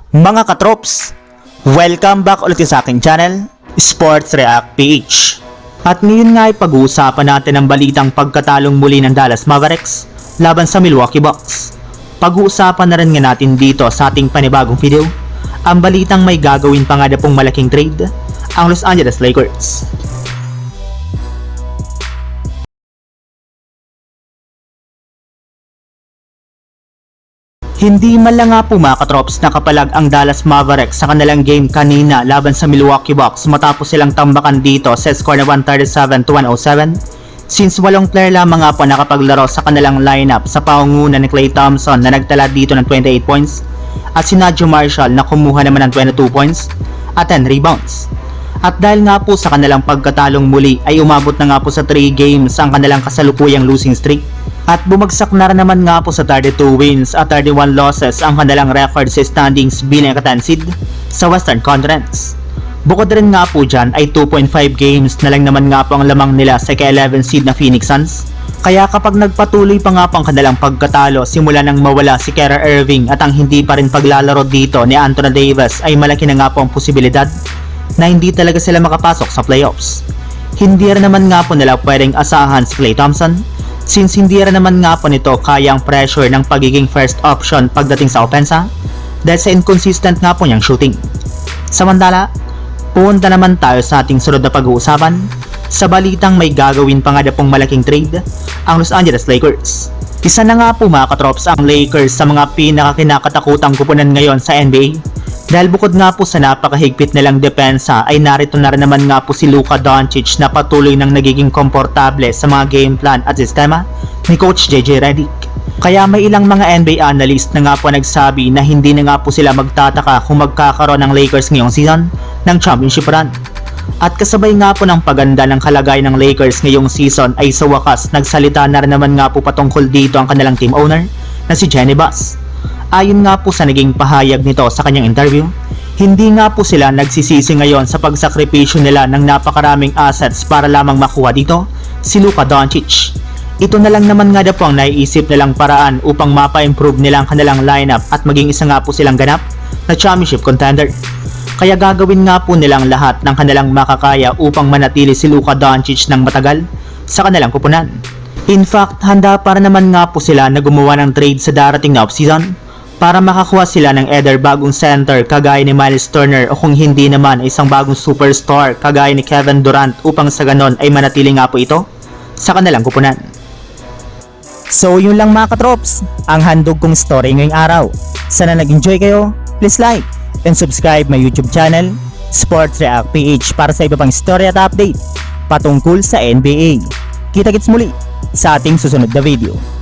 Mga katrops, welcome back ulit sa aking channel, Sports React PH. At ngayon nga ay pag-uusapan natin ang balitang pagkatalong muli ng Dallas Mavericks laban sa Milwaukee Bucks. Pag-uusapan na rin nga natin dito sa ating panibagong video, ang balitang may gagawin pa nga na pong malaking trade, ang Los Angeles Lakers. Hindi man lang nga po mga katrops nakapalag ang Dallas Mavericks sa kanilang game kanina laban sa Milwaukee Bucks matapos silang tambakan dito sa score na 137-107 since walong player lamang nga po nakapaglaro sa kanilang lineup sa pangunguna ni Klay Thompson na nagtala dito ng 28 points at si Naji Marshall na kumuha naman ng 22 points at 10 rebounds. At dahil nga po sa kanilang pagkatalong muli ay umabot na nga po sa 3 games ang kanilang kasalukuyang losing streak. At bumagsak na rin naman nga po sa 32 wins at 31 losses ang kanilang record sa standings bilang ika-10 seed sa Western Conference. Bukod rin nga po dyan ay 2.5 games na lang naman nga po ang lamang nila sa ika-11 seed na Phoenix Suns. Kaya kapag nagpatuloy pa nga po ang kanilang pagkatalo simula nang mawala si Kyrie Irving at ang hindi pa rin paglalaro dito ni Anthony Davis ay malaki na nga po ang posibilidad na hindi talaga sila makapasok sa playoffs. Hindi rin naman nga po nila pwedeng asahan si Klay Thompson since hindi rin naman nga po nito kayang pressure ng pagiging first option pagdating sa opensa dahil sa inconsistent nga po niyang shooting. Samantala, punta naman tayo sa ating sunod na pag-uusapan sa balitang may gagawin pa nga na pong malaking trade, ang Los Angeles Lakers. Isa na nga po mga katrops ang Lakers sa mga pinakakinakatakutang kupunan ngayon sa NBA dahil bukod nga po sa napakahigpit nilang depensa ay narito na rin naman nga po si Luka Doncic na patuloy nang nagiging komportable sa mga game plan at sistema ni Coach JJ Redick. Kaya may ilang mga NBA analyst na nga po nagsabi na hindi na nga po sila magtataka kung magkakaroon ng Lakers ngayong season ng championship run. At kasabay nga po ng paganda ng kalagay ng Lakers ngayong season ay sa wakas nagsalita na rin naman nga po patungkol dito ang kanilang team owner na si Jeanie Buss. Ayon nga po sa naging pahayag nito sa kanyang interview, hindi nga po sila nagsisisi ngayon sa pagsakripisyo nila ng napakaraming assets para lamang makuha dito si Luka Doncic. Ito na lang naman nga po ang naiisip nilang paraan upang mapa-improve nila ang kanilang lineup at maging isa nga po silang ganap na championship contender. Kaya gagawin nga po nilang lahat ng kanilang makakaya upang manatili si Luka Doncic ng matagal sa kanilang kupunan. In fact, handa para naman nga po sila na gumawa ng trade sa darating na offseason para makakuha sila ng either bagong center kagaya ni Miles Turner o kung hindi naman isang bagong superstar kagaya ni Kevin Durant upang sa ganon ay manatili nga po ito sa kanilang kupunan. So yun lang mga katrops, ang handog kong story ngayong araw. Sana nag-enjoy kayo, please like and subscribe my YouTube channel, Sports React PH para sa iba pang story at update patungkol sa NBA. Kita-kits muli sa ating susunod na video.